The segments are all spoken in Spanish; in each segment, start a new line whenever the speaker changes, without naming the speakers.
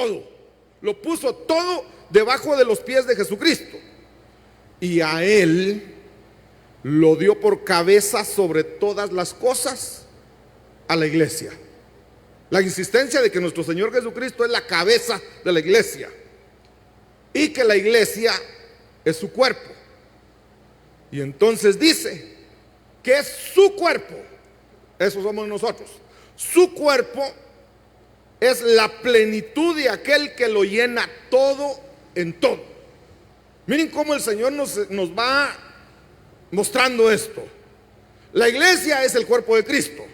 todo. Lo puso todo debajo de los pies de Jesucristo. Y a Él lo dio por cabeza sobre todas las cosas a la iglesia. La insistencia de que nuestro Señor Jesucristo es la cabeza de la iglesia y que la iglesia es su cuerpo. Y entonces dice que es su cuerpo. Eso somos nosotros. Su cuerpo es la plenitud de aquel que lo llena todo en todo. Miren cómo el Señor nos va mostrando esto. La iglesia es el cuerpo de Cristo.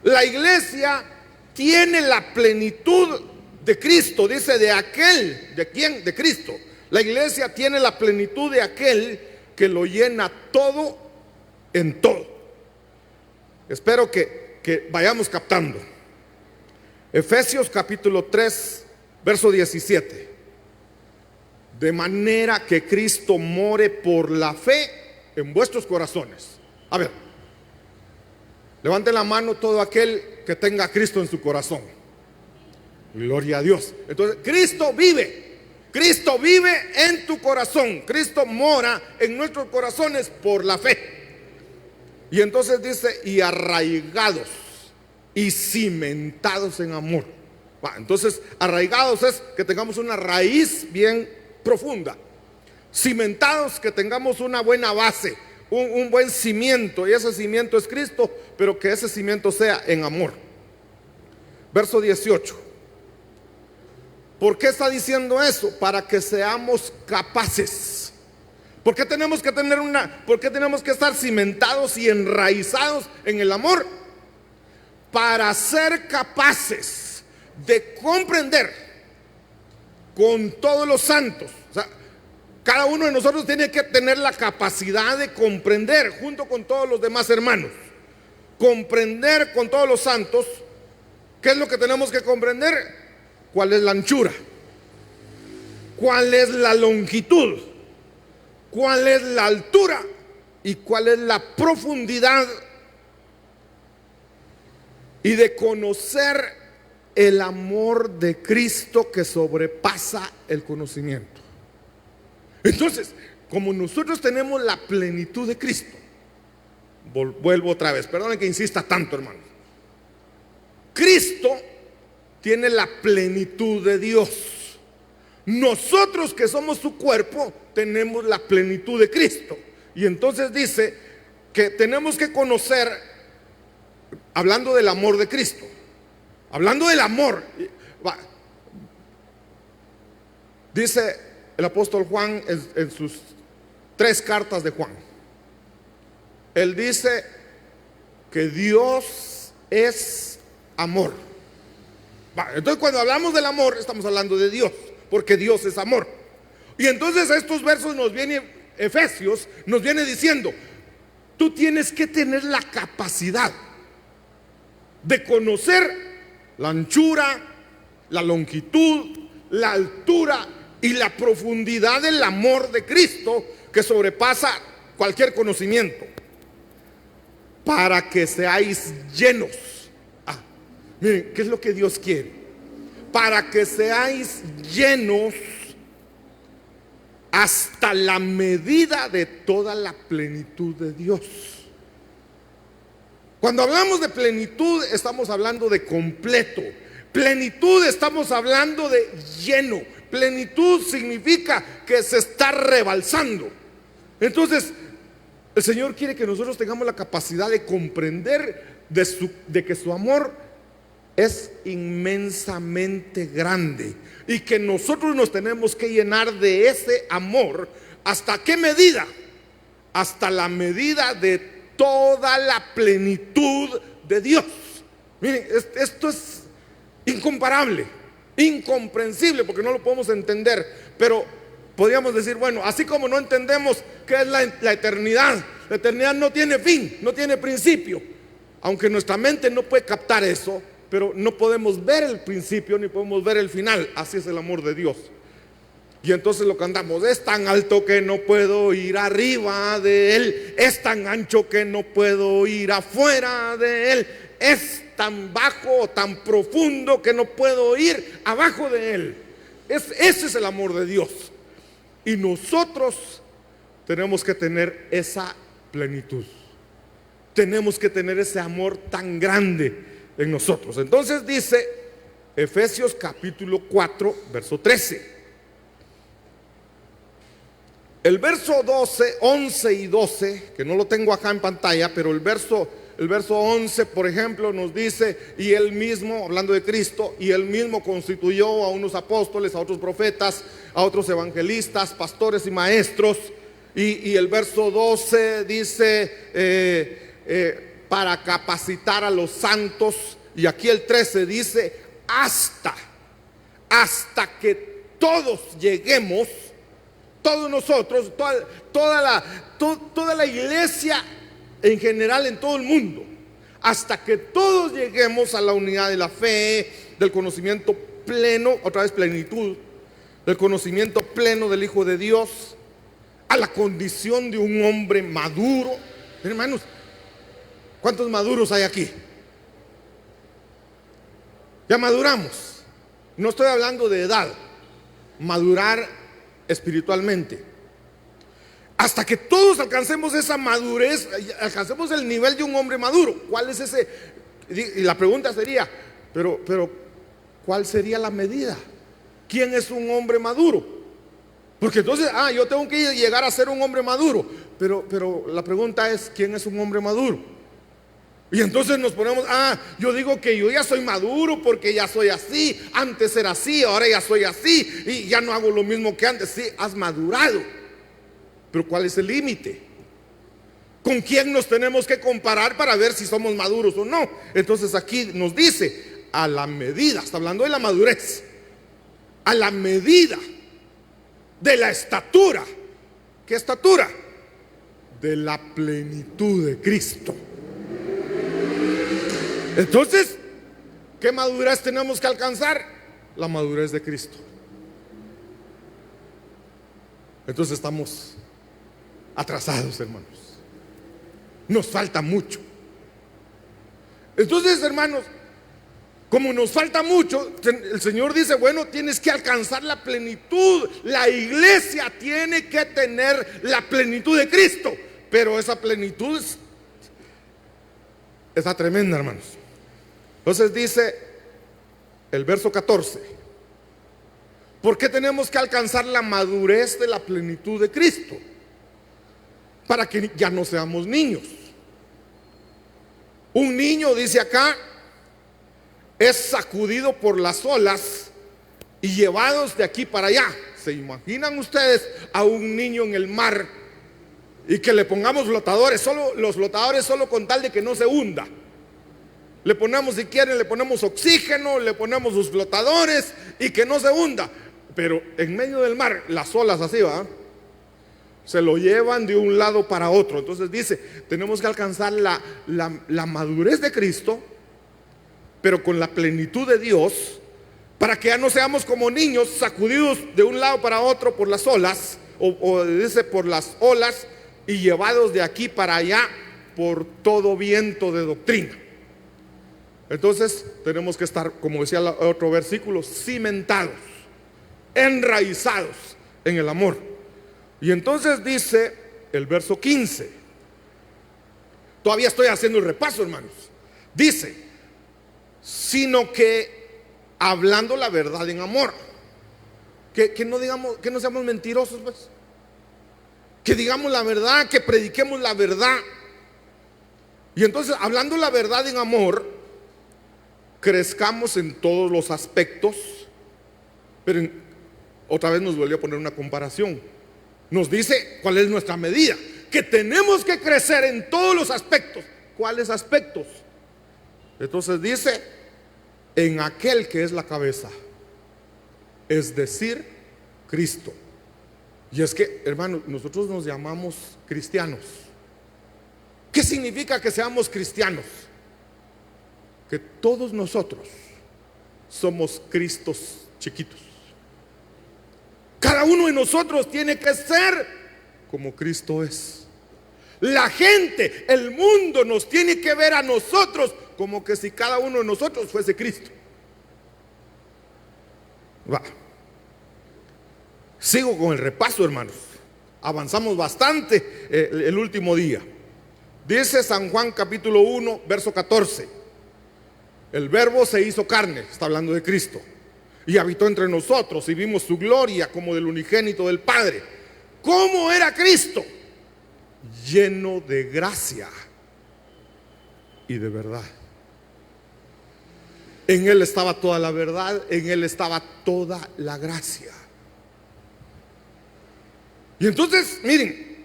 La iglesia tiene la plenitud de Cristo. Dice de aquel, ¿de quién? De Cristo. La iglesia tiene la plenitud de aquel que lo llena todo en todo. Espero que vayamos captando. Efesios capítulo 3, verso 17. De manera que Cristo more por la fe en vuestros corazones. A ver, levanten la mano todo aquel que tenga a Cristo en su corazón. Gloria a Dios. Entonces, Cristo vive. Cristo vive en tu corazón. Cristo mora en nuestros corazones por la fe. Y entonces dice, y arraigados y cimentados en amor. Entonces, arraigados es que tengamos una raíz bien profunda. Cimentados, que tengamos una buena base, un buen cimiento. Y ese cimiento es Cristo, pero que ese cimiento sea en amor. Verso 18. ¿Por qué está diciendo eso? Para que seamos capaces. ¿Por qué tenemos que tener por qué tenemos que estar cimentados y enraizados en el amor? Para ser capaces de comprender con todos los santos. O sea, cada uno de nosotros tiene que tener la capacidad de comprender junto con todos los demás hermanos. Comprender con todos los santos. ¿Qué es lo que tenemos que comprender? ¿Cuál es la anchura? ¿Cuál es la longitud? ¿Cuál es la altura? ¿Y cuál es la profundidad? Y de conocer el amor de Cristo que sobrepasa el conocimiento. Entonces, como nosotros tenemos la plenitud de Cristo, vuelvo otra vez, perdonen que insista tanto, hermano. Cristo tiene la plenitud de Dios. Nosotros que somos su cuerpo tenemos la plenitud de Cristo. Y entonces dice que tenemos que conocer, hablando del amor de Cristo, hablando del amor, dice el apóstol Juan en sus 3 cartas de Juan. Él dice que Dios es amor. Entonces, cuando hablamos del amor, estamos hablando de Dios, porque Dios es amor. Y entonces estos versos nos viene, Efesios nos viene diciendo, tú tienes que tener la capacidad de conocer la anchura, la longitud, la altura y la profundidad del amor de Cristo que sobrepasa cualquier conocimiento, para que seáis llenos. Miren, ¿qué es lo que Dios quiere? Para que seáis llenos hasta la medida de toda la plenitud de Dios. Cuando hablamos de plenitud, estamos hablando de completo. Plenitud, estamos hablando de lleno. Plenitud significa que se está rebalsando. Entonces, el Señor quiere que nosotros tengamos la capacidad de comprender de que su amor es inmensamente grande y que nosotros nos tenemos que llenar de ese amor. ¿Hasta qué medida? Hasta la medida de toda la plenitud de Dios. Miren, esto es incomparable, incomprensible, porque no lo podemos entender. Pero podríamos decir, bueno, así como no entendemos qué es la eternidad. La eternidad no tiene fin, no tiene principio. Aunque nuestra mente no puede captar eso, pero no podemos ver el principio ni podemos ver el final. Así es el amor de Dios. Y entonces lo cantamos: es tan alto que no puedo ir arriba de él, es tan ancho que no puedo ir afuera de él, es tan bajo, tan profundo que no puedo ir abajo de él. Ese es el amor de Dios. Y nosotros tenemos que tener esa plenitud. Tenemos que tener ese amor tan grande en nosotros. Entonces dice Efesios capítulo 4, verso 13. El verso 12, 11 y 12, que no lo tengo acá en pantalla, pero el verso 11, por ejemplo, nos dice: y él mismo, hablando de Cristo, y él mismo constituyó a unos apóstoles, a otros profetas, a otros evangelistas, pastores y maestros. Y el verso 12 dice para capacitar a los santos. Y aquí el 13 dice hasta que todos lleguemos, todos nosotros, toda la iglesia en general en todo el mundo, hasta que todos lleguemos a la unidad de la fe, del conocimiento pleno, otra vez plenitud, del conocimiento pleno del Hijo de Dios, a la condición de un hombre maduro. Hermanos, ¿cuántos maduros hay aquí? Ya maduramos. No estoy hablando de edad, madurar espiritualmente. Hasta que todos alcancemos esa madurez, alcancemos el nivel de un hombre maduro. ¿Cuál es ese? Y la pregunta sería, pero ¿cuál sería la medida? ¿Quién es un hombre maduro? Porque entonces, yo tengo que llegar a ser un hombre maduro. Pero la pregunta es, ¿quién es un hombre maduro? Y entonces nos ponemos, yo digo que yo ya soy maduro porque ya soy así. Antes era así, ahora ya soy así y ya no hago lo mismo que antes. Sí, has madurado. Pero ¿cuál es el límite? ¿Con quién nos tenemos que comparar para ver si somos maduros o no? Entonces aquí nos dice, a la medida, está hablando de la madurez, a la medida de la estatura. ¿Qué estatura? De la plenitud de Cristo. Entonces, ¿qué madurez tenemos que alcanzar? La madurez de Cristo. Entonces estamos atrasados, hermanos. Nos falta mucho. Entonces, hermanos, como nos falta mucho, el Señor dice, bueno, tienes que alcanzar la plenitud. La iglesia tiene que tener la plenitud de Cristo. Pero esa plenitud está tremenda, hermanos. Entonces dice el verso 14: ¿por qué tenemos que alcanzar la madurez de la plenitud de Cristo? Para que ya no seamos niños. Un niño, dice acá, es sacudido por las olas y llevados de aquí para allá. ¿Se imaginan ustedes a un niño en el mar y que le pongamos flotadores? Los flotadores solo con tal de que no se hunda. Le ponemos, si quieren, le ponemos oxígeno, le ponemos sus flotadores y que no se hunda. Pero en medio del mar, las olas así, se lo llevan de un lado para otro. Entonces dice, tenemos que alcanzar la madurez de Cristo, pero con la plenitud de Dios, para que ya no seamos como niños sacudidos de un lado para otro por las olas, o dice por las olas, y llevados de aquí para allá por todo viento de doctrina. Entonces tenemos que estar, como decía el otro versículo, cimentados, enraizados en el amor. Y entonces dice el verso 15, todavía estoy haciendo el repaso, hermanos. Dice, sino que hablando la verdad en amor, que no digamos, que no seamos mentirosos, pues. Que digamos la verdad, que prediquemos la verdad. Y entonces, hablando la verdad en amor, crezcamos en todos los aspectos. Pero otra vez nos volvió a poner una comparación. Nos dice cuál es nuestra medida, que tenemos que crecer en todos los aspectos. ¿Cuáles aspectos? Entonces dice, en aquel que es la cabeza, es decir, Cristo. Y es que, hermanos, nosotros nos llamamos cristianos. ¿Qué significa que seamos cristianos? Que todos nosotros somos Cristos chiquitos. Cada uno de nosotros tiene que ser como Cristo es. La gente, el mundo nos tiene que ver a nosotros como que si cada uno de nosotros fuese Cristo. Va. Sigo con el repaso, hermanos. Avanzamos bastante el último día. Dice San Juan capítulo 1, verso 14. El verbo se hizo carne, está hablando de Cristo, y habitó entre nosotros y vimos su gloria como del unigénito del Padre. ¿Cómo era Cristo? Lleno de gracia y de verdad. En Él estaba toda la verdad, en Él estaba toda la gracia. Y entonces, miren,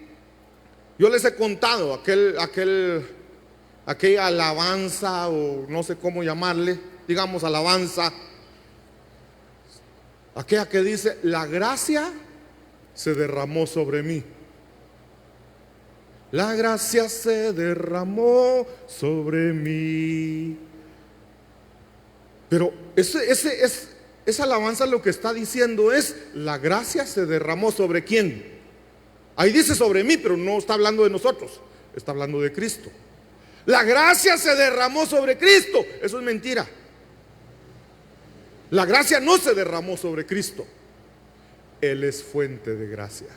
yo les he contado aquella alabanza, o no sé cómo llamarle, digamos alabanza, aquella que dice: la gracia se derramó sobre mí. La gracia se derramó sobre mí. Pero esa alabanza lo que está diciendo es: la gracia se derramó sobre quién. Ahí dice sobre mí, pero no está hablando de nosotros, está hablando de Cristo. La gracia se derramó sobre Cristo. Eso es mentira. La gracia no se derramó sobre Cristo. Él es fuente de gracia.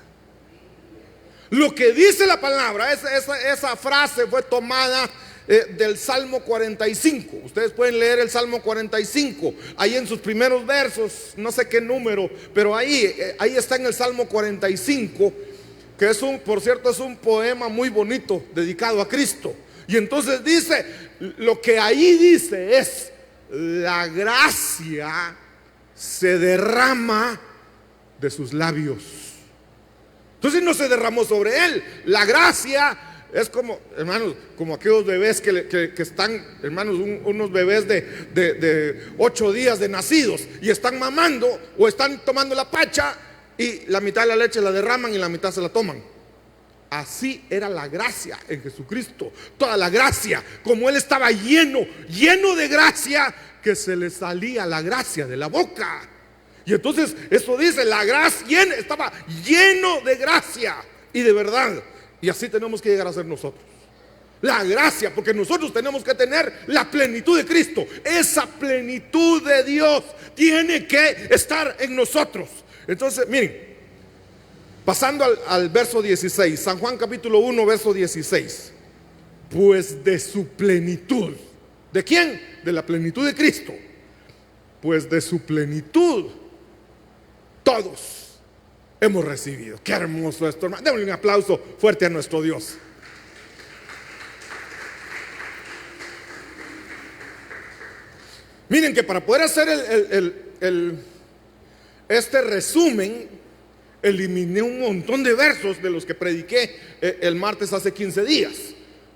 Lo que dice la palabra, esa frase fue tomada del Salmo 45. Ustedes pueden leer el Salmo 45 ahí en sus primeros versos, no sé qué número, pero ahí está en el Salmo 45, que por cierto, es un poema muy bonito dedicado a Cristo. Y entonces dice, lo que ahí dice es: la gracia se derrama de sus labios. Entonces no se derramó sobre él. La gracia es como, hermanos, como aquellos bebés que están, hermanos, unos bebés de 8 días de nacidos, y están mamando o están tomando la pacha, y la mitad de la leche la derraman y la mitad se la toman. Así era la gracia en Jesucristo. Toda la gracia, como Él estaba lleno de gracia, que se le salía la gracia de la boca. Y entonces eso dice: la gracia estaba lleno de gracia y de verdad. Y así tenemos que llegar a ser nosotros. La gracia, porque nosotros tenemos que tener la plenitud de Cristo. Esa plenitud de Dios tiene que estar en nosotros. Entonces, miren, pasando al verso 16, San Juan capítulo 1, verso 16. Pues de su plenitud. ¿De quién? De la plenitud de Cristo. Pues de su plenitud todos hemos recibido. Qué hermoso esto, hermano. Démosle un aplauso fuerte a nuestro Dios. Miren que para poder hacer este resumen, eliminé un montón de versos de los que prediqué el martes hace 15 días,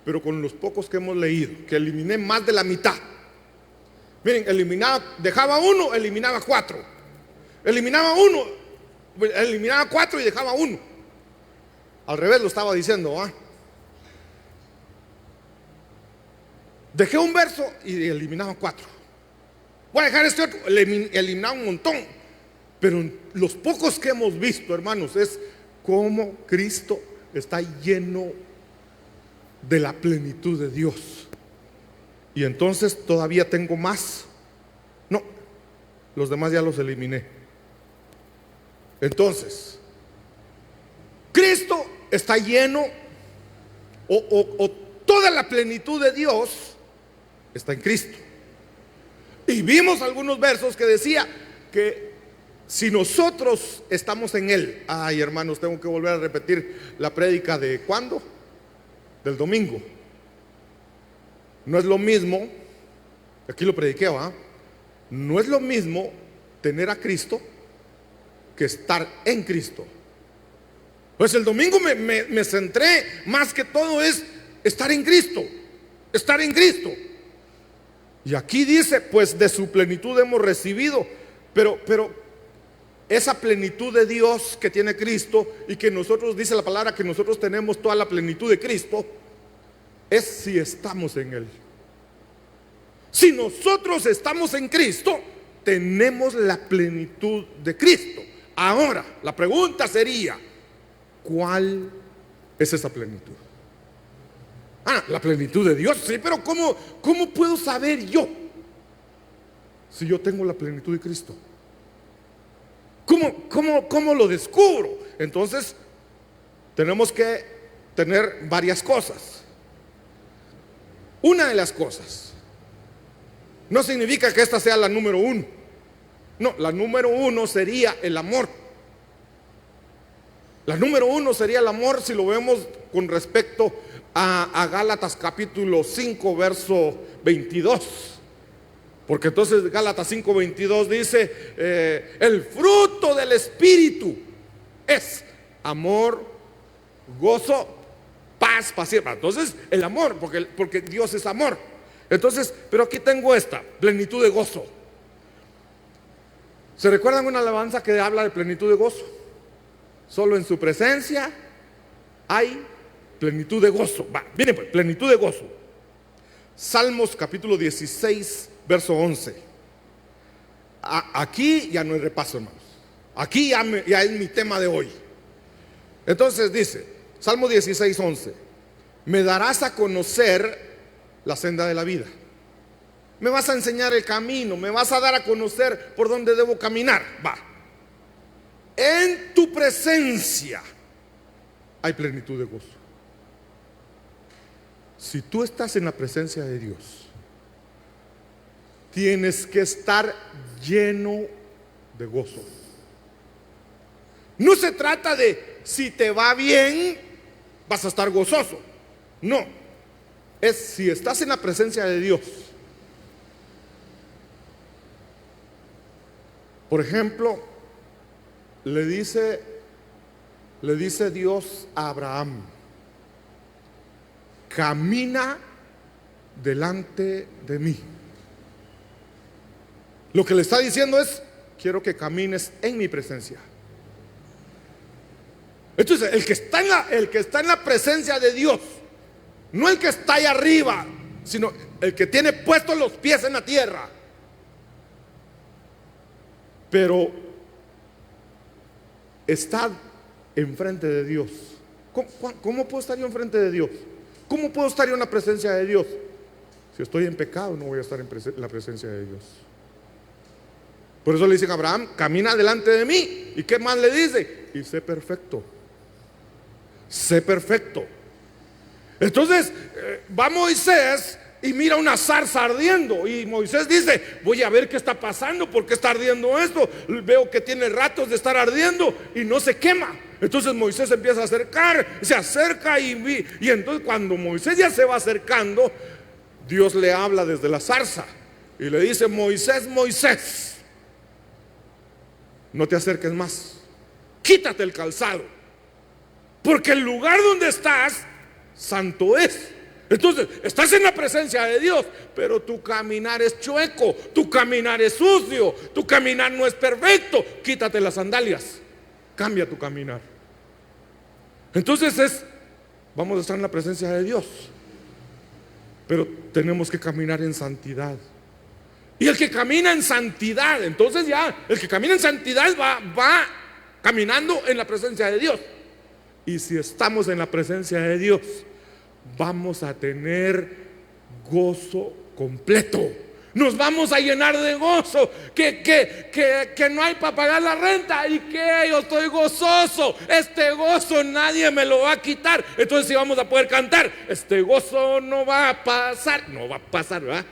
pero con los pocos que hemos leído, que eliminé más de la mitad. Miren, dejaba uno, eliminaba 4. Eliminaba uno, eliminaba 4 y dejaba uno. Al revés lo estaba diciendo, ¿ah? Dejé un verso y eliminaba 4. Voy a dejar este otro, eliminaba un montón. Pero los pocos que hemos visto, hermanos, es cómo Cristo está lleno de la plenitud de Dios. Y entonces todavía tengo más. No, los demás ya los eliminé. Entonces, Cristo está lleno, o toda la plenitud de Dios está en Cristo. Y vimos algunos versos que decía que si nosotros estamos en Él. Ay, hermanos, tengo que volver a repetir la prédica de ¿cuándo? Del domingo. No es lo mismo, aquí lo prediqué, ¿va? No es lo mismo tener a Cristo que estar en Cristo. Pues el domingo me centré más que todo es estar en Cristo. Estar en Cristo. Y aquí dice, pues de su plenitud hemos recibido. Pero esa plenitud de Dios que tiene Cristo, y que nosotros, dice la palabra, que nosotros tenemos toda la plenitud de Cristo, es si estamos en Él. Si nosotros estamos en Cristo, tenemos la plenitud de Cristo. Ahora, la pregunta sería, ¿cuál es esa plenitud? La plenitud de Dios, sí, pero ¿cómo puedo saber yo si yo tengo la plenitud de Cristo? ¿Cómo lo descubro? Entonces, tenemos que tener varias cosas. Una de las cosas, no significa que esta sea la número uno. No, la número uno sería el amor. La número uno sería el amor si lo vemos con respecto a Gálatas capítulo 5, verso 22. Porque entonces Gálatas 5, 22 dice, el fruto del Espíritu es amor, gozo, paz, paciencia. Entonces el amor, porque Dios es amor. Entonces, pero aquí tengo esta, plenitud de gozo. ¿Se recuerdan una alabanza que habla de plenitud de gozo? Solo en su presencia hay plenitud de gozo. Miren pues, plenitud de gozo. Salmos capítulo 16, verso 11. Aquí ya no hay repaso, hermanos. Aquí ya es mi tema de hoy. Entonces dice, Salmo 16, 11. Me darás a conocer la senda de la vida. Me vas a enseñar el camino, me vas a dar a conocer por dónde debo caminar. En tu presencia hay plenitud de gozo. Si tú estás en la presencia de Dios, tienes que estar lleno de gozo. No se trata de si te va bien, vas a estar gozoso. No, es si estás en la presencia de Dios. Por ejemplo, le dice Dios a Abraham: camina delante de mí. Lo que le está diciendo es: quiero que camines en mi presencia. Entonces, el que está en la presencia de Dios, no el que está ahí arriba, sino el que tiene puestos los pies en la tierra. Pero está enfrente de Dios. ¿Cómo puedo estar yo enfrente de Dios? ¿Cómo puedo estar yo en la presencia de Dios? Si estoy en pecado, no voy a estar en la presencia de Dios. Por eso le dicen a Abraham: camina delante de mí. ¿Y qué más le dice? Y sé perfecto. Sé perfecto. Entonces va Moisés y mira una zarza ardiendo, y Moisés dice: voy a ver qué está pasando, por qué está ardiendo esto. Veo que tiene ratos de estar ardiendo y no se quema. Entonces Moisés empieza a acercar, se acerca y entonces cuando Moisés ya se va acercando, Dios le habla desde la zarza y le dice: Moisés, Moisés, no te acerques más, quítate el calzado, porque el lugar donde estás santo es. Entonces estás en la presencia de Dios, pero tu caminar es chueco, tu caminar es sucio, tu caminar no es perfecto. Quítate las sandalias, cambia tu caminar. Entonces vamos a estar en la presencia de Dios, pero tenemos que caminar en santidad. Y el que camina en santidad, entonces ya, el que camina en santidad va caminando en la presencia de Dios. Y si estamos en la presencia de Dios, vamos a tener gozo completo. Nos vamos a llenar de gozo, que no hay para pagar la renta y que yo estoy gozoso. Este gozo nadie me lo va a quitar. Entonces sí vamos a poder cantar: este gozo no va a pasar. No va a pasar, ¿verdad?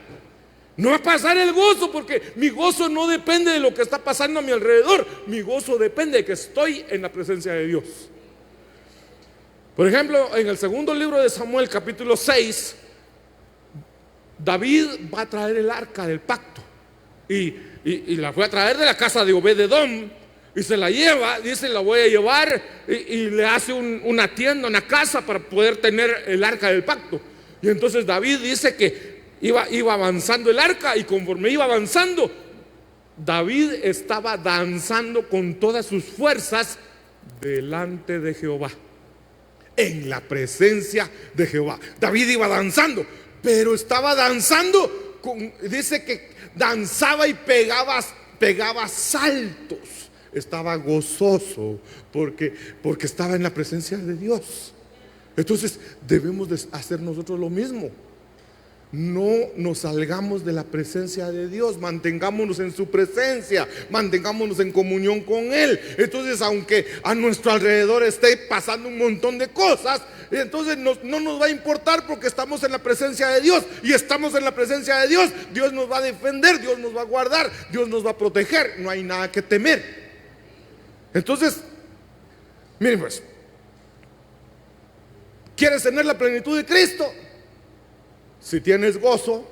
No va a pasar el gozo, porque mi gozo no depende de lo que está pasando a mi alrededor. Mi gozo depende de que estoy en la presencia de Dios. Por ejemplo, en el segundo libro de Samuel, capítulo 6, David va a traer el arca del pacto y la fue a traer de la casa de Obed-edom y se la lleva. Dice: la voy a llevar, y le hace una tienda, una casa para poder tener el arca del pacto. Y entonces David dice que iba avanzando el arca, y conforme iba avanzando, David estaba danzando con todas sus fuerzas delante de Jehová, en la presencia de Jehová. David iba danzando, pero estaba danzando dice que danzaba y pegaba saltos. Estaba gozoso porque estaba en la presencia de Dios. Entonces debemos de hacer nosotros lo mismo. No nos salgamos de la presencia de Dios, mantengámonos en su presencia, mantengámonos en comunión con Él. Entonces, aunque a nuestro alrededor esté pasando un montón de cosas, entonces no nos va a importar, porque estamos en la presencia de Dios. Y estamos en la presencia de Dios, Dios nos va a defender, Dios nos va a guardar, Dios nos va a proteger. No hay nada que temer. Entonces, miren pues, ¿quieres tener la plenitud de Cristo? Si tienes gozo,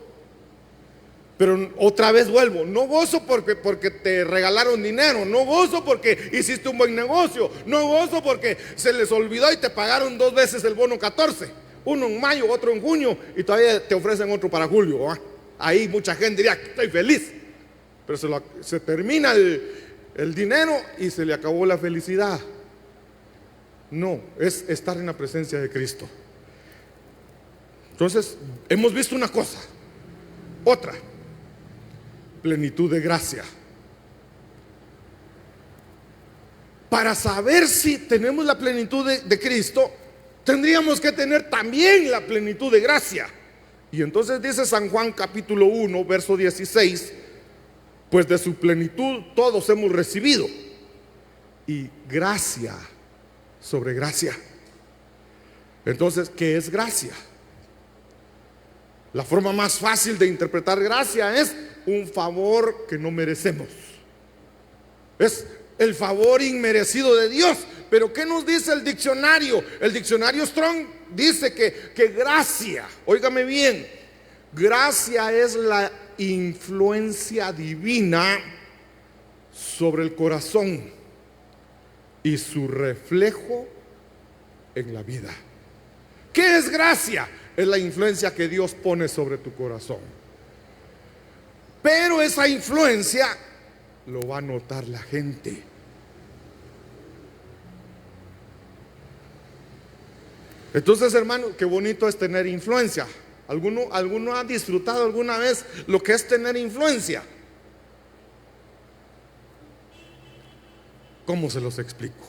pero otra vez vuelvo, no gozo porque te regalaron dinero, no gozo porque hiciste un buen negocio, no gozo porque se les olvidó y te pagaron 2 veces el bono 14, uno en mayo, otro en junio, y todavía te ofrecen otro para julio, ¿va? Ahí mucha gente diría que estoy feliz, pero se termina el dinero y se le acabó la felicidad. No, es estar en la presencia de Cristo. Entonces, hemos visto una cosa. Otra, plenitud de gracia. Para saber si tenemos la plenitud de Cristo, tendríamos que tener también la plenitud de gracia. Y entonces dice San Juan capítulo 1, verso 16, pues de su plenitud todos hemos recibido, y gracia sobre gracia. Entonces, ¿qué es gracia? La forma más fácil de interpretar gracia es un favor que no merecemos. Es el favor inmerecido de Dios. Pero ¿qué nos dice el diccionario? El diccionario Strong dice que gracia, óigame bien, gracia es la influencia divina sobre el corazón y su reflejo en la vida. ¿Qué es gracia? Es la influencia que Dios pone sobre tu corazón. Pero esa influencia lo va a notar la gente. Entonces, hermano, qué bonito es tener influencia. ¿Alguno ha disfrutado alguna vez lo que es tener influencia? ¿Cómo se los explico?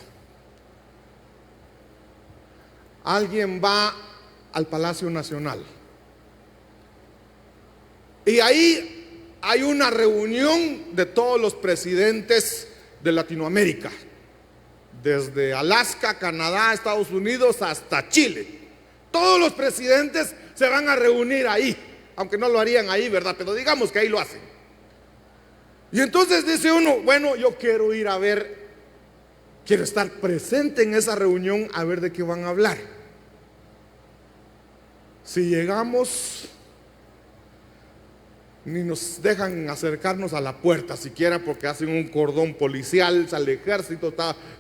Alguien va al Palacio Nacional y ahí hay una reunión de todos los presidentes de Latinoamérica, desde Alaska, Canadá, Estados Unidos hasta Chile. Todos los presidentes se van a reunir ahí, aunque no lo harían ahí, ¿verdad? Pero digamos que ahí lo hacen. Y entonces dice uno, bueno, yo quiero ir a ver, quiero estar presente en esa reunión a ver de qué van a hablar. Si llegamos, ni nos dejan acercarnos a la puerta siquiera, porque hacen un cordón policial, sale el ejército,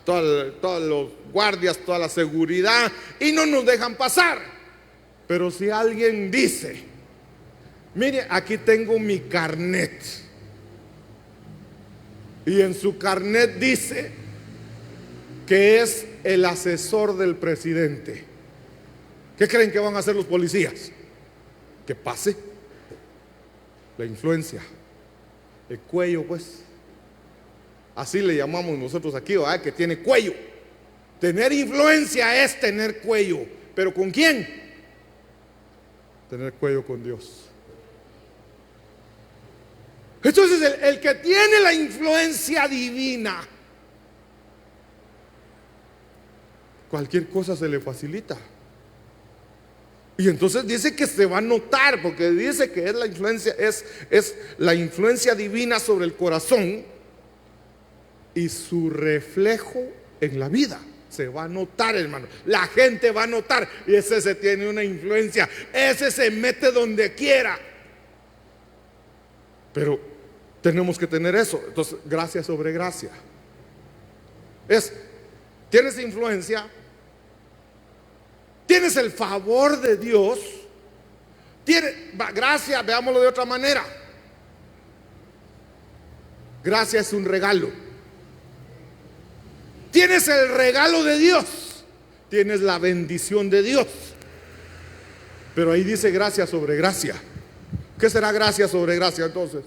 todos los guardias, toda la seguridad, y no nos dejan pasar. Pero si alguien dice, mire, aquí tengo mi carnet, y en su carnet dice que es el asesor del presidente, ¿qué creen que van a hacer los policías? Que pase. La influencia, el cuello, pues. Así le llamamos nosotros aquí, ¿verdad? Que tiene cuello. Tener influencia es tener cuello. ¿Pero con quién? Tener cuello con Dios. Entonces el que tiene la influencia divina, cualquier cosa se le facilita. Y entonces dice que se va a notar, porque dice que es la influencia, es la influencia divina sobre el corazón y su reflejo en la vida. Se va a notar, hermano. La gente va a notar. Y ese se tiene una influencia. Ese se mete donde quiera. Pero tenemos que tener eso. Entonces, gracia sobre gracia. Tienes influencia. Tienes el favor de Dios. Gracia, veámoslo de otra manera. Gracia es un regalo. Tienes el regalo de Dios. Tienes la bendición de Dios. Pero ahí dice gracia sobre gracia. ¿Qué será gracia sobre gracia entonces?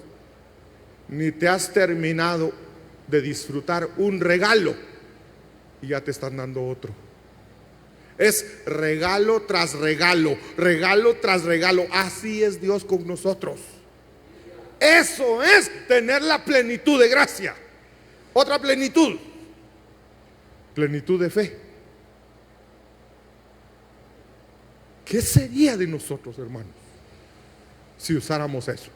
Ni te has terminado de disfrutar un regalo y ya te están dando otro. Es regalo tras regalo, regalo tras regalo. Así es Dios con nosotros. Eso es tener la plenitud de gracia. Otra plenitud, plenitud de fe. ¿Qué sería de nosotros, hermanos, si usáramos eso?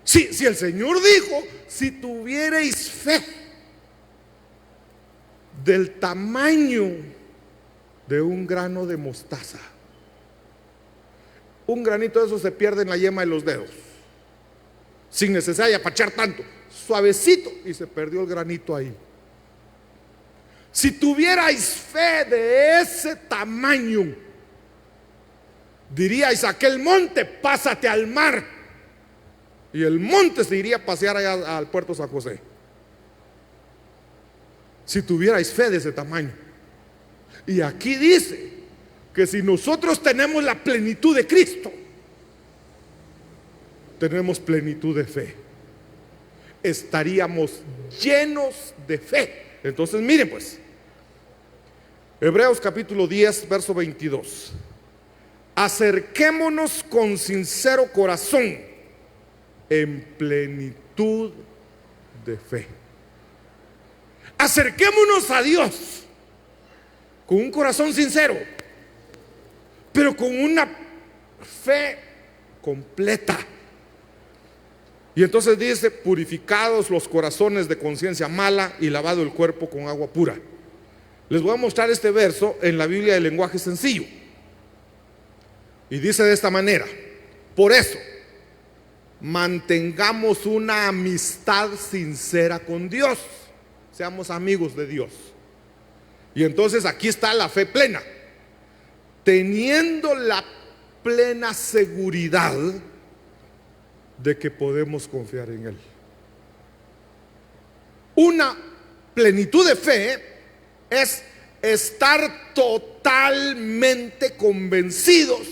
Si el Señor dijo, si tuvierais fe del tamaño de un grano de mostaza. Un granito de eso se pierde en la yema de los dedos, sin necesidad de apachar tanto, suavecito, y se perdió el granito ahí. Si tuvierais fe de ese tamaño, diríais a aquel monte, pásate al mar, y el monte se iría a pasear allá al puerto San José. Si tuvierais fe de ese tamaño. Y aquí dice que si nosotros tenemos la plenitud de Cristo, tenemos plenitud de fe, estaríamos llenos de fe. Entonces miren pues, Hebreos capítulo 10 verso 22. Acerquémonos con sincero corazón en plenitud de fe. Acerquémonos a Dios con un corazón sincero, pero con una fe completa. Y entonces dice, purificados los corazones de conciencia mala y lavado el cuerpo con agua pura. Les voy a mostrar este verso en la Biblia de lenguaje sencillo. Y dice de esta manera: por eso, mantengamos una amistad sincera con Dios. Seamos amigos de Dios. Y entonces aquí está la fe plena, teniendo la plena seguridad de que podemos confiar en Él. Una plenitud de fe es estar totalmente convencidos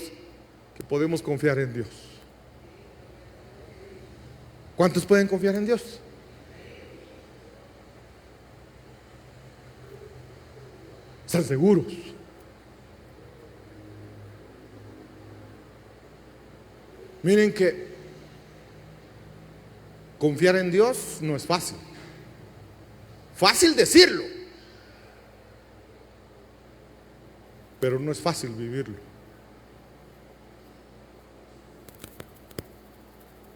que podemos confiar en Dios. ¿Cuántos pueden confiar en Dios? Están seguros. Miren que confiar en Dios no es fácil. Fácil decirlo, pero no es fácil vivirlo.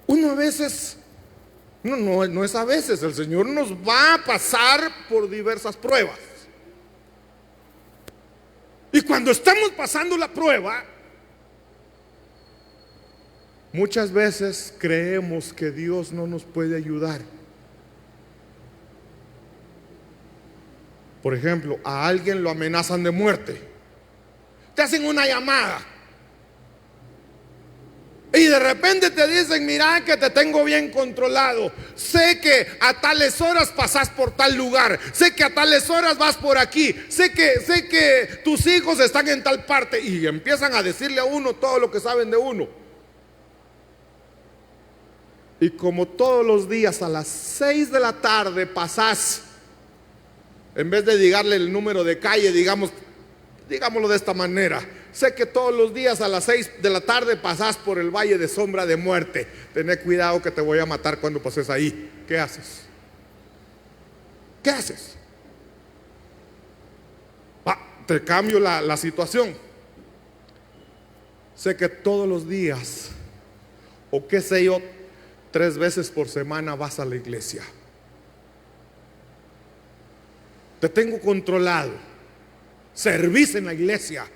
Uno a veces, no es a veces, el Señor nos va a pasar por diversas pruebas. Y cuando estamos pasando la prueba, muchas veces creemos que Dios no nos puede ayudar. Por ejemplo, a alguien lo amenazan de muerte. Te hacen una llamada y de repente te dicen: mira que te tengo bien controlado. Sé que a tales horas pasas por tal lugar. Sé que a tales horas vas por aquí. Sé que tus hijos están en tal parte. Y empiezan a decirle a uno todo lo que saben de uno. Y como todos los días a las 6 de la tarde pasás, en vez de digarle el número de calle, digámoslo de esta manera: sé que todos los días a las 6 de la tarde pasás por el valle de sombra de muerte. Tené cuidado que te voy a matar cuando pases ahí. ¿Qué haces? ¿Qué haces? Te cambio la situación. Sé que todos los días, o qué sé yo, 3 veces por semana vas a la iglesia. Te tengo controlado. Servís en la iglesia.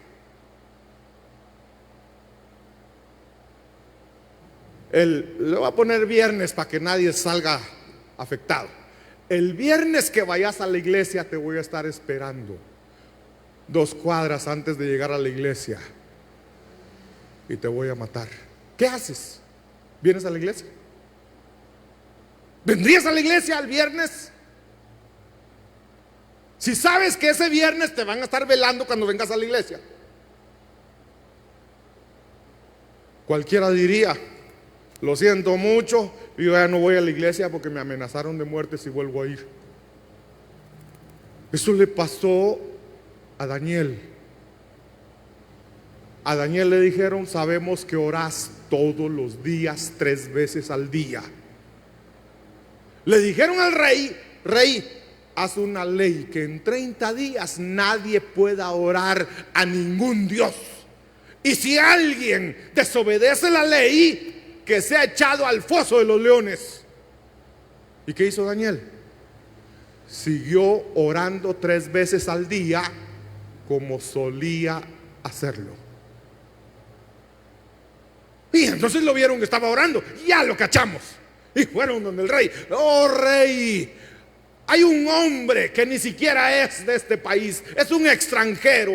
Le voy a poner viernes para que nadie salga afectado. El viernes que vayas a la iglesia te voy a estar esperando 2 cuadras antes de llegar a la iglesia y te voy a matar. ¿Qué haces? ¿Vienes a la iglesia? ¿Vendrías a la iglesia el viernes? Si sabes que ese viernes te van a estar velando cuando vengas a la iglesia. Cualquiera diría: lo siento mucho, yo ya no voy a la iglesia porque me amenazaron de muerte si vuelvo a ir. Eso le pasó a Daniel. A Daniel le dijeron: sabemos que orás todos los días 3 veces al día. Le dijeron al rey: rey, haz una ley que en 30 días nadie pueda orar a ningún dios. Y si alguien desobedece la ley, que sea echado al foso de los leones. ¿Y qué hizo Daniel? Siguió orando 3 veces al día, como solía hacerlo. Y entonces lo vieron que estaba orando. Ya lo cachamos. Y fueron donde el rey: oh rey, hay un hombre que ni siquiera es de este país, es un extranjero,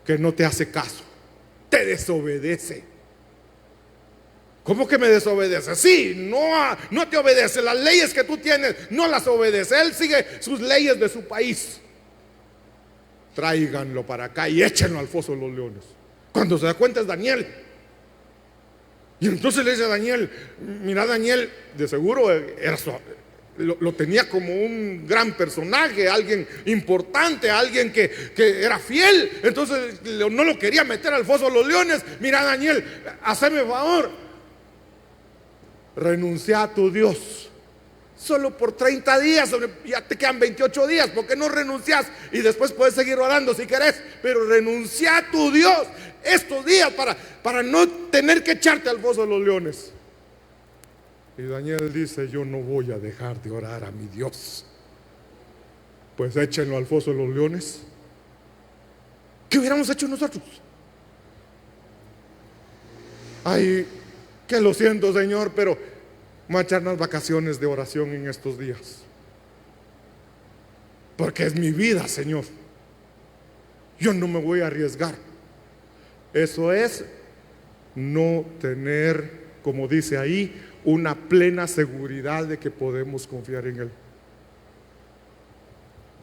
que no te hace caso, te desobedece. ¿Cómo que me desobedece? Sí, no te obedece. Las leyes que tú tienes no las obedece. Él sigue sus leyes de su país. Tráiganlo para acá y échenlo al foso de los leones. Cuando se da cuenta es Daniel. Y entonces le dice a Daniel: mira, Daniel, de seguro lo tenía como un gran personaje, alguien importante, alguien que era fiel. Entonces no lo quería meter al foso de los leones. Mira, Daniel, hazme favor, renuncia a tu Dios solo por 30 días, ya te quedan 28 días, ¿por qué no renuncias? Y después puedes seguir orando si querés, pero renuncia a tu Dios estos días para no tener que echarte al foso de los leones. Y Daniel dice: yo no voy a dejar de orar a mi Dios. Pues échenlo al foso de los leones. ¿Qué hubiéramos hecho nosotros? Ay, que lo siento, Señor, pero voy a echar unas vacaciones de oración en estos días, porque es mi vida, Señor. Yo no me voy a arriesgar. Eso es no tener, como dice ahí, una plena seguridad de que podemos confiar en Él.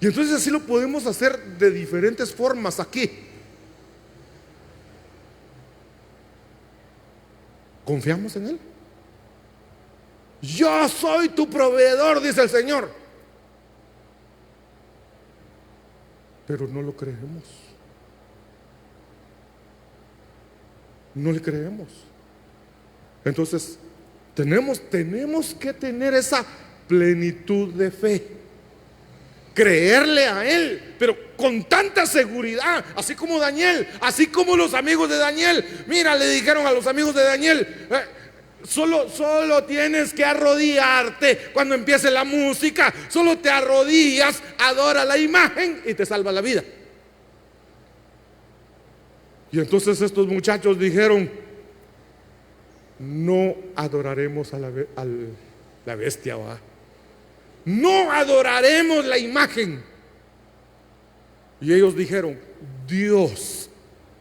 Y entonces así lo podemos hacer de diferentes formas aquí. ¿Confiamos en Él? Yo soy tu proveedor, dice el Señor. Pero no lo creemos. No le creemos. Entonces tenemos que tener esa plenitud de fe, creerle a Él, pero con tanta seguridad, así como Daniel, así como los amigos de Daniel. Mira, le dijeron a los amigos de Daniel: solo tienes que arrodillarte cuando empiece la música, solo te arrodillas, adora la imagen y te salva la vida. Y entonces estos muchachos dijeron: no adoraremos a la bestia, ¿va? No adoraremos la imagen. Y ellos dijeron: Dios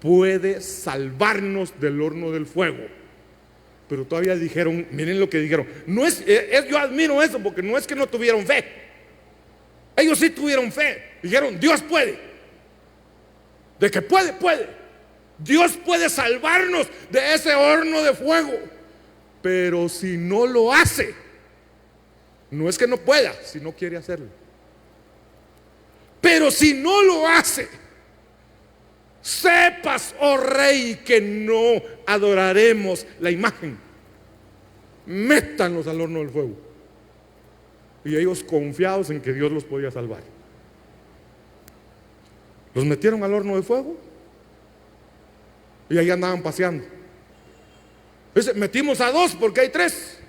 puede salvarnos del horno del fuego. Pero todavía dijeron, miren lo que dijeron. Yo admiro eso, porque no es que no tuvieron fe. Ellos sí tuvieron fe. Dijeron: Dios puede. De que puede. Dios puede salvarnos de ese horno de fuego. Pero si no lo hace, no es que no pueda, si no quiere hacerlo. Pero si no lo hace, sepas, oh rey, que no adoraremos la imagen. Métanlos al horno del fuego. Y ellos, confiados en que Dios los podía salvar, los metieron al horno de fuego. Y ahí andaban paseando. Dice: metimos a 2 porque hay 3.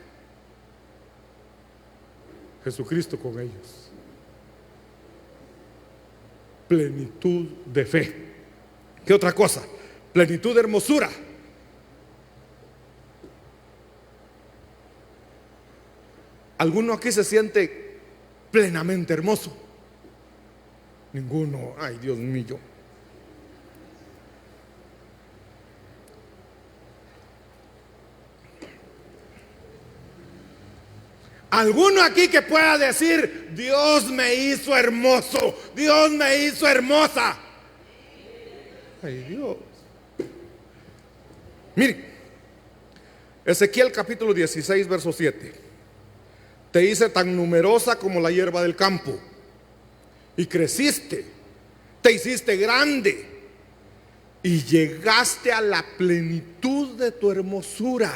Jesucristo con ellos. Plenitud de fe. ¿Qué otra cosa? Plenitud de hermosura. ¿Alguno aquí se siente plenamente hermoso? Ninguno. Ay, Dios mío. ¿Alguno aquí que pueda decir: Dios me hizo hermoso, Dios me hizo hermosa? Ay, Dios. Mire, Ezequiel capítulo 16, verso 7. Te hice tan numerosa como la hierba del campo, y creciste, te hiciste grande y llegaste a la plenitud de tu hermosura.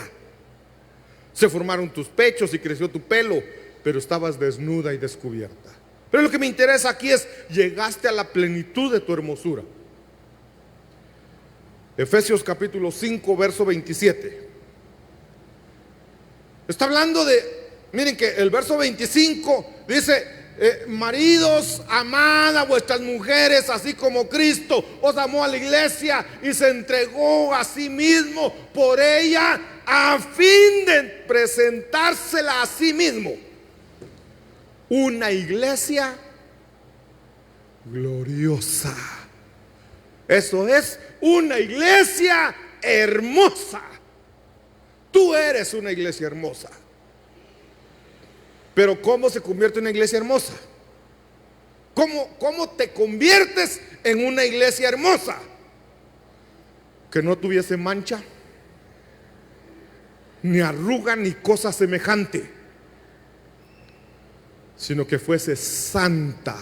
Se formaron tus pechos y creció tu pelo, pero estabas desnuda y descubierta. Pero lo que me interesa aquí es: llegaste a la plenitud de tu hermosura. Efesios capítulo 5, verso 27. Está hablando de, miren que el verso 25 dice: maridos, amad a vuestras mujeres, así como Cristo os amó a la iglesia y se entregó a sí mismo por ella, a fin de presentársela a sí mismo una iglesia gloriosa. Eso es, una iglesia hermosa. Tú eres una iglesia hermosa. Pero ¿cómo se convierte en una iglesia hermosa? ¿Cómo te conviertes en una iglesia hermosa? Que no tuviese mancha, ni arruga, ni cosa semejante, sino que fuese santa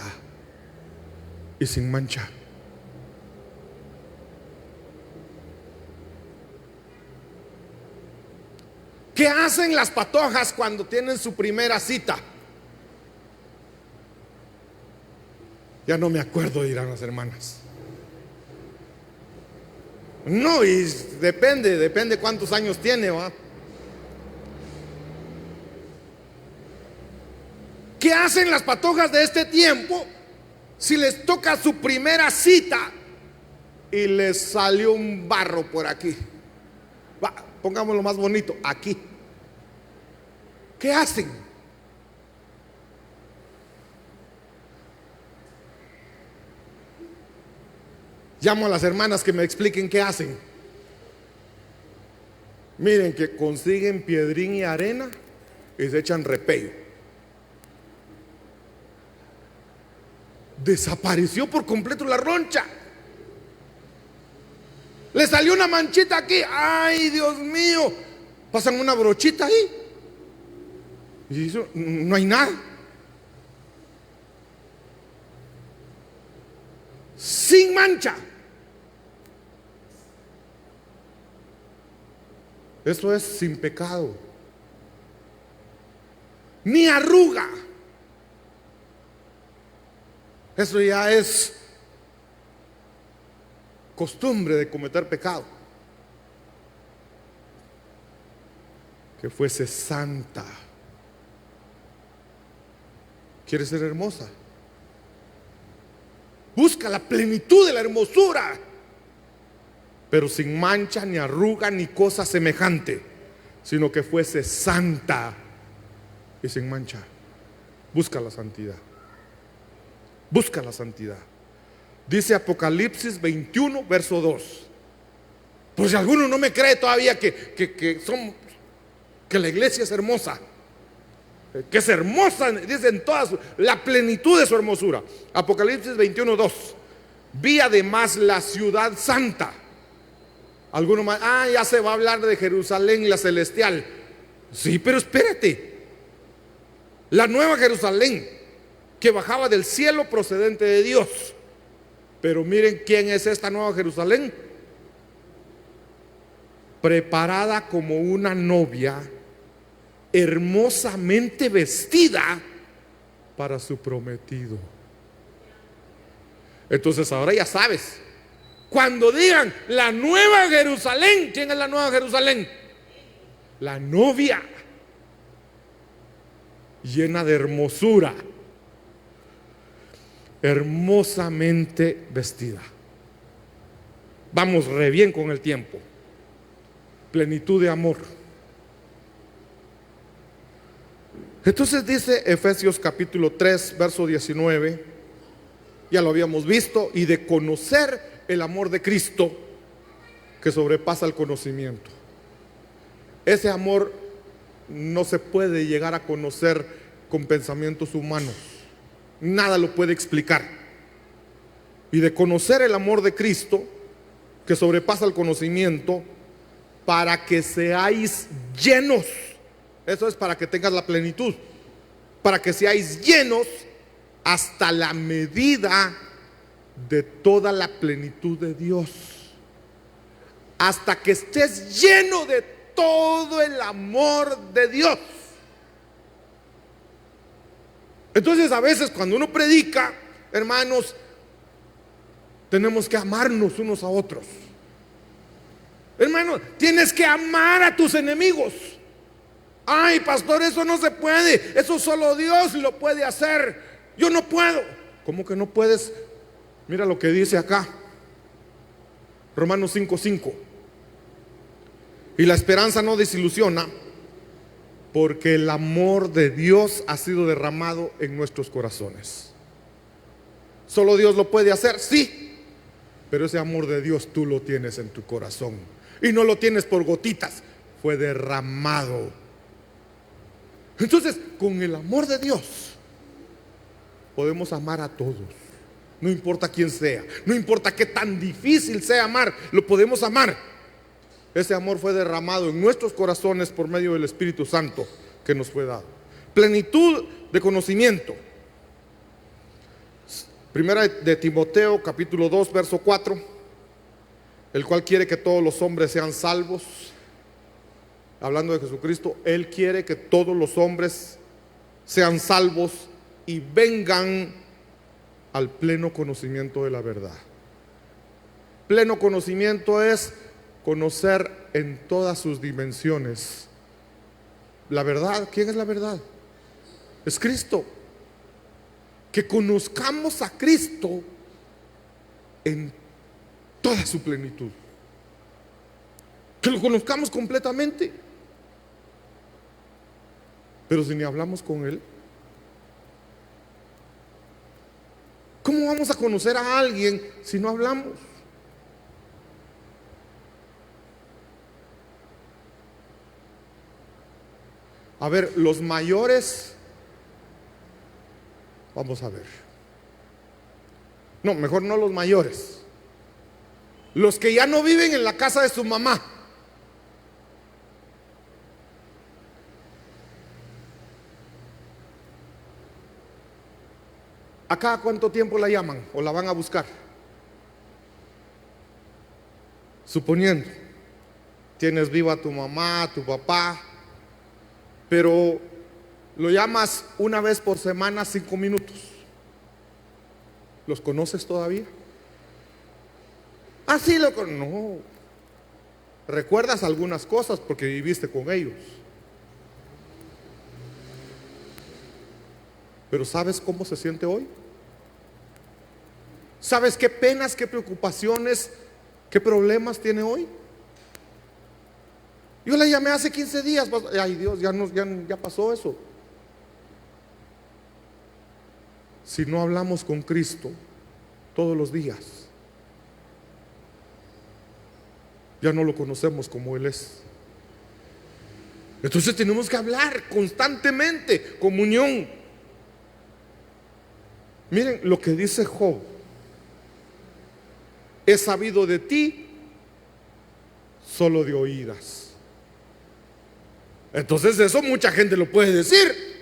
y sin mancha. ¿Qué hacen las patojas cuando tienen su primera cita? Ya no me acuerdo, dirán las hermanas. No, y depende cuántos años tiene, ¿va? ¿Qué hacen las patojas de este tiempo si les toca su primera cita y les salió un barro por aquí? Va, pongámoslo más bonito, aquí. ¿Qué hacen? Llamo a las hermanas que me expliquen qué hacen. Miren que consiguen piedrín y arena y se echan repello. Desapareció por completo la roncha. Le salió una manchita aquí. Ay, Dios mío. Pasan una brochita ahí y eso, no hay nada. Sin mancha. Eso es sin pecado, ni arruga. Eso ya es costumbre de cometer pecado. Que fuese santa. ¿Quieres ser hermosa? Busca la plenitud de la hermosura, pero sin mancha, ni arruga, ni cosa semejante, sino que fuese santa y sin mancha. Busca la santidad. Busca la santidad. Dice Apocalipsis 21, verso 2. Pues si alguno no me cree todavía que la iglesia es hermosa, que es hermosa, dicen todas, la plenitud de su hermosura. Apocalipsis 21, 2. Vi además la ciudad santa. Alguno más, ya se va a hablar de Jerusalén, la celestial. Sí, pero espérate. La nueva Jerusalén, que bajaba del cielo procedente de Dios. Pero miren quién es esta nueva Jerusalén. Preparada como una novia, hermosamente vestida para su prometido. Entonces ahora ya sabes. Cuando digan la nueva Jerusalén, ¿quién es la nueva Jerusalén? La novia, llena de hermosura, hermosamente vestida. Vamos re bien con el tiempo. Plenitud de amor. Entonces dice Efesios capítulo 3, verso 19, ya lo habíamos visto, y de conocer el amor de Cristo que sobrepasa el conocimiento. Ese amor no se puede llegar a conocer con pensamientos humanos. Nada lo puede explicar. Y de conocer el amor de Cristo que sobrepasa el conocimiento, para que seáis llenos. Eso es para que tengas la plenitud. Para que seáis llenos hasta la medida de toda la plenitud de Dios, hasta que estés lleno de todo el amor de Dios. Entonces a veces cuando uno predica, hermanos, tenemos que amarnos unos a otros. Hermano, tienes que amar a tus enemigos. Ay, pastor, eso no se puede, eso solo Dios lo puede hacer, yo no puedo. ¿Cómo que no puedes? Mira lo que dice acá, Romanos 5:5. Y la esperanza no desilusiona, porque el amor de Dios ha sido derramado en nuestros corazones. ¿Solo Dios lo puede hacer? Sí, pero ese amor de Dios tú lo tienes en tu corazón, y no lo tienes por gotitas, fue derramado. Entonces, con el amor de Dios podemos amar a todos, no importa quién sea, no importa qué tan difícil sea amar, lo podemos amar. Ese amor fue derramado en nuestros corazones por medio del Espíritu Santo que nos fue dado. Plenitud de conocimiento. Primera de Timoteo, capítulo 2, verso 4. El cual quiere que todos los hombres sean salvos. Hablando de Jesucristo, Él quiere que todos los hombres sean salvos y vengan al pleno conocimiento de la verdad. Pleno conocimiento es conocer en todas sus dimensiones la verdad. ¿Quién es la verdad? Es Cristo. Que conozcamos a Cristo en toda su plenitud, que lo conozcamos completamente. Pero si ni hablamos con Él, ¿cómo vamos a conocer a alguien si no hablamos? A ver, los mayores, vamos a ver. No, mejor no los mayores. Los que ya no viven en la casa de su mamá. ¿A cada cuánto tiempo la llaman o la van a buscar? Suponiendo, tienes viva a tu mamá, a tu papá, pero lo llamas una vez por semana, 5 minutos. ¿Los conoces todavía? Ah, sí, no. Recuerdas algunas cosas porque viviste con ellos. Pero ¿sabes cómo se siente hoy? ¿Sabes qué penas, qué preocupaciones, qué problemas tiene hoy? Yo la llamé hace 15 días. Ay Dios, ya pasó eso. Si no hablamos con Cristo todos los días, ya no lo conocemos como Él es. Entonces tenemos que hablar constantemente, comunión. Miren lo que dice Job: he sabido de ti solo de oídas. Entonces eso mucha gente lo puede decir.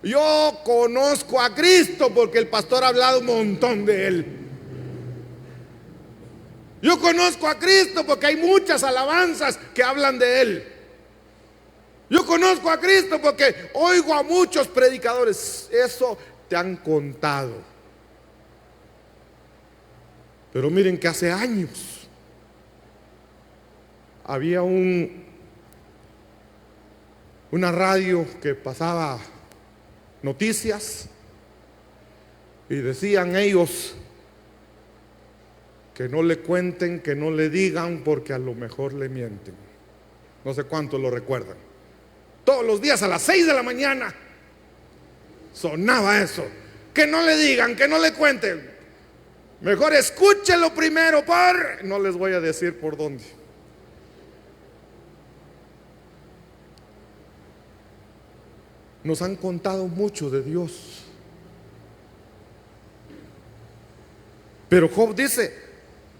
Yo conozco a Cristo porque el pastor ha hablado un montón de Él. Yo conozco a Cristo porque hay muchas alabanzas que hablan de Él. Yo conozco a Cristo porque oigo a muchos predicadores. Eso te han contado. Pero miren que hace años había una radio que pasaba noticias y decían ellos que no le cuenten, que no le digan, porque a lo mejor le mienten. No sé cuántos lo recuerdan. Todos los días a las 6 de la mañana sonaba eso: que no le digan, que no le cuenten, mejor escúchelo primero no les voy a decir por dónde. Nos han contado mucho de Dios, pero Job dice: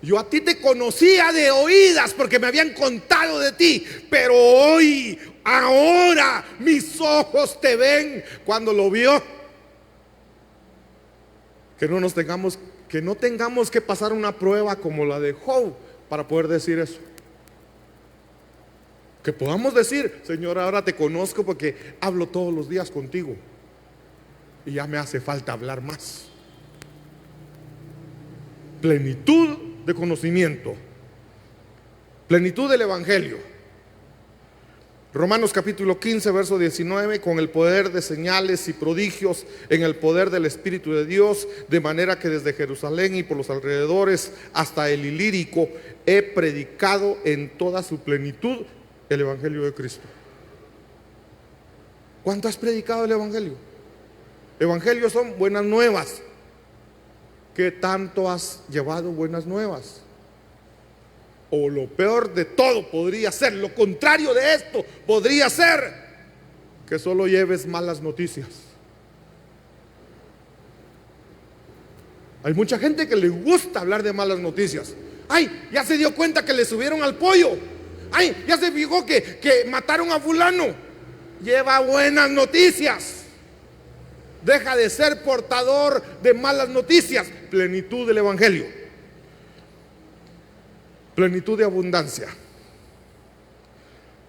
yo a ti te conocía de oídas porque me habían contado de ti, pero hoy, ahora mis ojos te ven. Cuando lo vio, Que no tengamos que pasar una prueba como la de Job para poder decir eso. Que podamos decir: Señor, ahora te conozco porque hablo todos los días contigo y ya me hace falta hablar más. Plenitud de conocimiento, plenitud del Evangelio. Romanos capítulo 15, verso 19: con el poder de señales y prodigios en el poder del Espíritu de Dios, de manera que desde Jerusalén y por los alrededores hasta el Ilírico he predicado en toda su plenitud el Evangelio de Cristo. ¿Cuánto has predicado el Evangelio? Evangelio son buenas nuevas. ¿Qué tanto has llevado buenas nuevas? O lo peor de todo podría ser, lo contrario de esto podría ser que solo lleves malas noticias. Hay mucha gente que le gusta hablar de malas noticias. Ay, ya se dio cuenta que le subieron al pollo. Ay, ya se fijó que mataron a fulano. Lleva buenas noticias. Deja de ser portador de malas noticias. Plenitud del Evangelio. Plenitud de abundancia.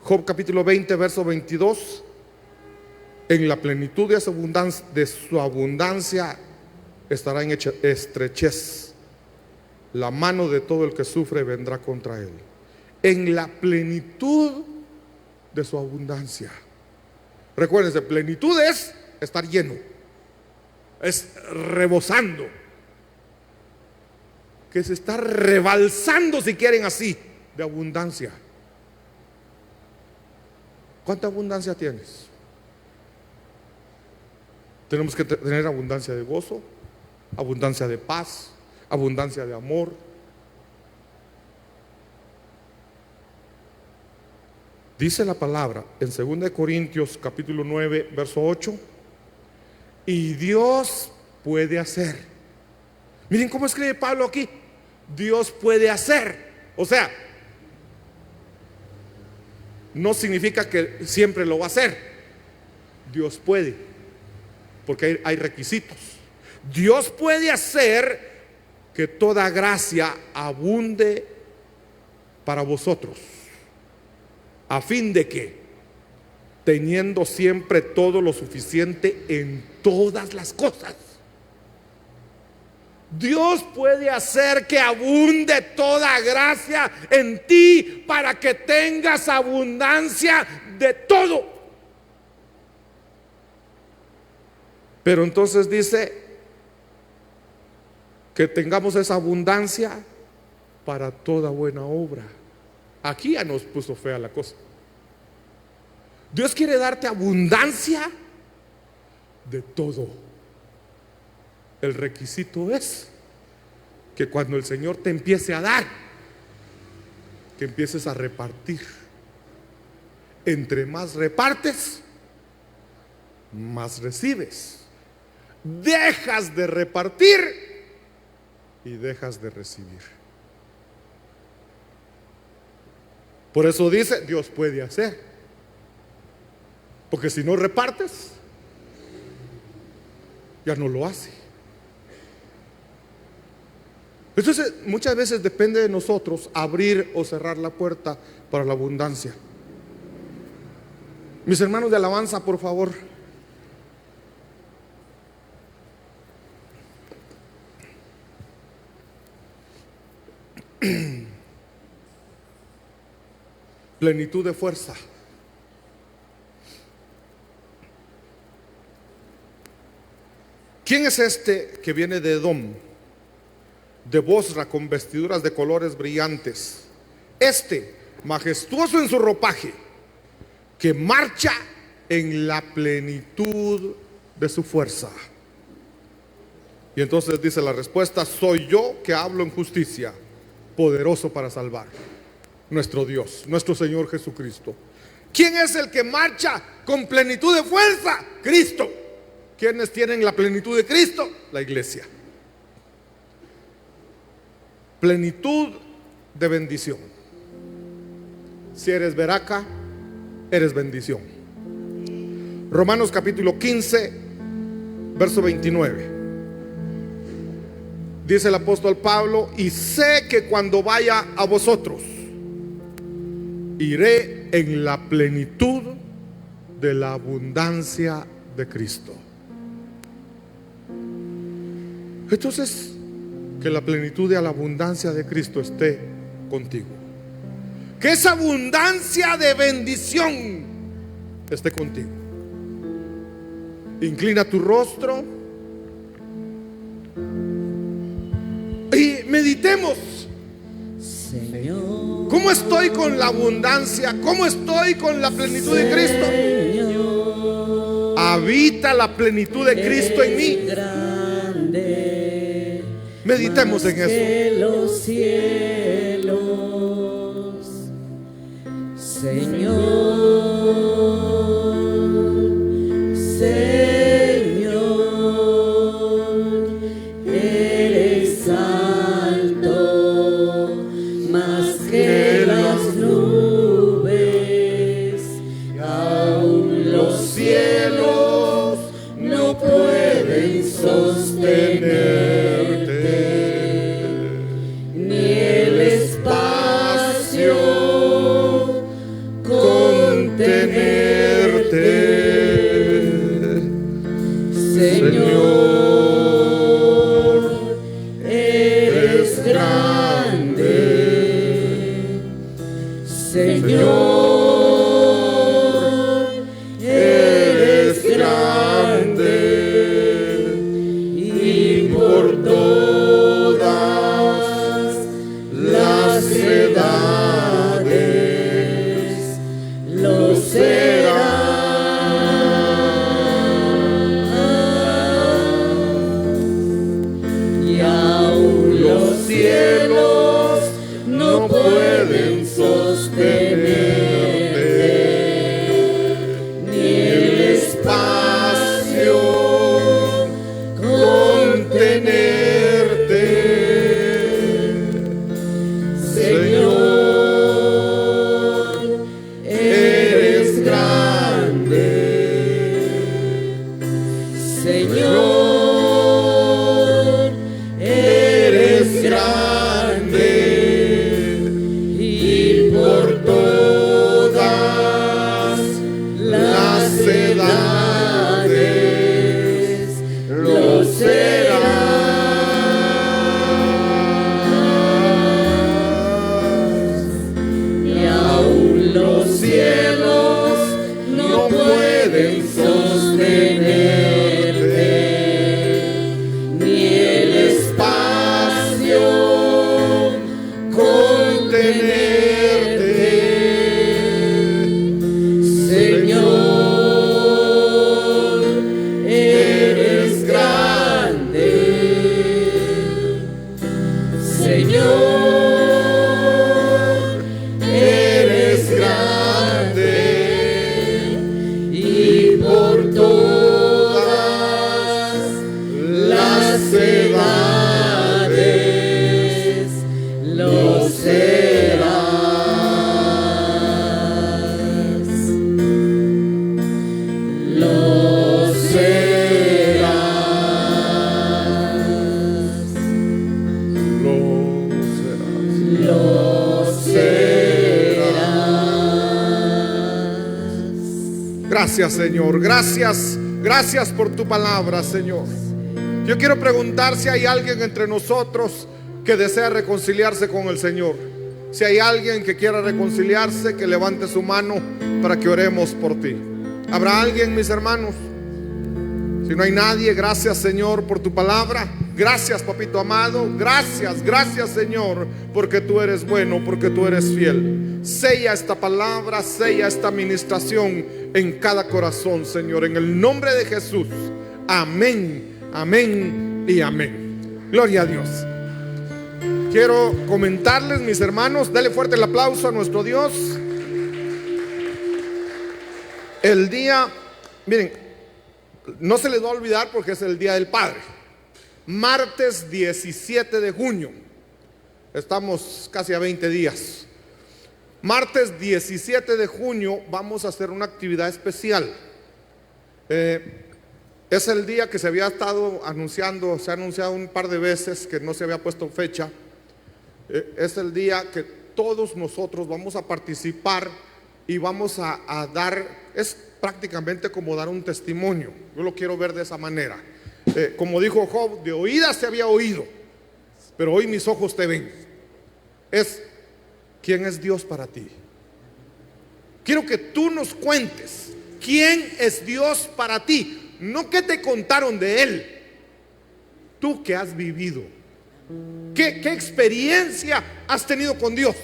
Job capítulo 20, verso 22: en la plenitud de su abundancia estará en estrechez. La mano de todo el que sufre vendrá contra él. En la plenitud de su abundancia. Recuérdense, plenitud es estar lleno, es rebosando, que se está rebalsando, si quieren así, de abundancia. ¿Cuánta abundancia tienes? Tenemos que tener abundancia de gozo, abundancia de paz, abundancia de amor. Dice la palabra en 2 Corintios capítulo 9, verso 8: y Dios puede hacer. Miren cómo escribe Pablo aquí: Dios puede hacer. O sea, no significa que siempre lo va a hacer. Dios puede, porque hay requisitos. Dios puede hacer que toda gracia abunde para vosotros, a fin de que, teniendo siempre todo lo suficiente en todas las cosas. Dios puede hacer que abunde toda gracia en ti para que tengas abundancia de todo. Pero entonces dice que tengamos esa abundancia para toda buena obra. Aquí ya nos puso fea la cosa. Dios quiere darte abundancia de todo. El requisito es que cuando el Señor te empiece a dar, que empieces a repartir. Entre más repartes, más recibes. Dejas de repartir y dejas de recibir. Por eso dice: Dios puede hacer. Porque si no repartes, ya no lo hace. Entonces, muchas veces depende de nosotros abrir o cerrar la puerta para la abundancia. Mis hermanos de alabanza, por favor. Plenitud de fuerza. ¿Quién es este que viene de Edom, de Bosra, con vestiduras de colores brillantes? Este, majestuoso en su ropaje, que marcha en la plenitud de su fuerza. Y entonces dice la respuesta: soy yo que hablo en justicia, poderoso para salvar. Nuestro Dios, nuestro Señor Jesucristo. ¿Quién es el que marcha con plenitud de fuerza? Cristo. ¿Quiénes tienen la plenitud de Cristo? La iglesia. Plenitud de bendición. Si eres veraca, eres bendición. Romanos capítulo 15, verso 29. dice el apóstol Pablo, y sé que cuando vaya a vosotros, iré en la plenitud de la abundancia de Cristo. Entonces, que la plenitud de la abundancia de Cristo esté contigo. Que esa abundancia de bendición esté contigo. Inclina tu rostro y meditemos.
Señor,
¿cómo estoy con la abundancia? ¿Cómo estoy con la plenitud de Cristo?
Señor,
¿Habita la plenitud de Cristo en mí?
grande,
Meditemos
más
en eso.
que los cielos, Señor, Señor, eres alto, más que las nubes, aún los cielos no pueden sostenerte, ni el espacio contenerte, Señor, eres grande, Señor, eres grande, y por todas las edades lo serás. Y aún los cielos no pueden sostenerte, ni el espacio contenerte, Señor, eres grande, Señor, eres grande, y por todas las edades lo serás. Y aún los cielos no pueden sostenerte, ni el espacio contenerte, Señor, eres grande, Señor, eres grande, y por todas las edades lo serás. Lo serás.
Lo serás.
Lo serás.
Gracias, Señor. Gracias. Gracias por tu palabra, Señor. Yo quiero preguntar si hay alguien entre nosotros que desea reconciliarse con el Señor. Si hay alguien que quiera reconciliarse, que levante su mano para que oremos por ti. ¿Habrá alguien, mis hermanos? Si no hay nadie, gracias, Señor, por tu palabra. Gracias, papito amado. Gracias, gracias, Señor, porque tú eres bueno, porque tú eres fiel. Sella esta palabra, sella esta administración en cada corazón, Señor, en el nombre de Jesús. Amén, amén y amén. Gloria a Dios. Quiero comentarles, mis hermanos, dale fuerte el aplauso a nuestro Dios. El día, miren, no se les va a olvidar porque es el Día del Padre. Martes 17 de junio. Estamos casi a 20 días. Martes 17 de junio vamos a hacer una actividad especial. Es el día que se había estado anunciando, se ha anunciado un par de veces que no se había puesto fecha. Es el día que todos nosotros vamos a participar y vamos a dar, es prácticamente como dar un testimonio. Yo lo quiero ver de esa manera. Como dijo Job, de oídas te había oído, pero hoy mis ojos te ven. Es, ¿quién es Dios para ti? Quiero que tú nos cuentes quién es Dios para ti, no qué te contaron de Él, tú que has vivido, qué experiencia has tenido con Dios.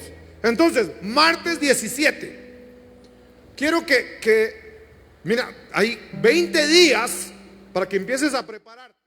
Entonces, martes 17, quiero que mira, hay 20 días para que empieces a prepararte.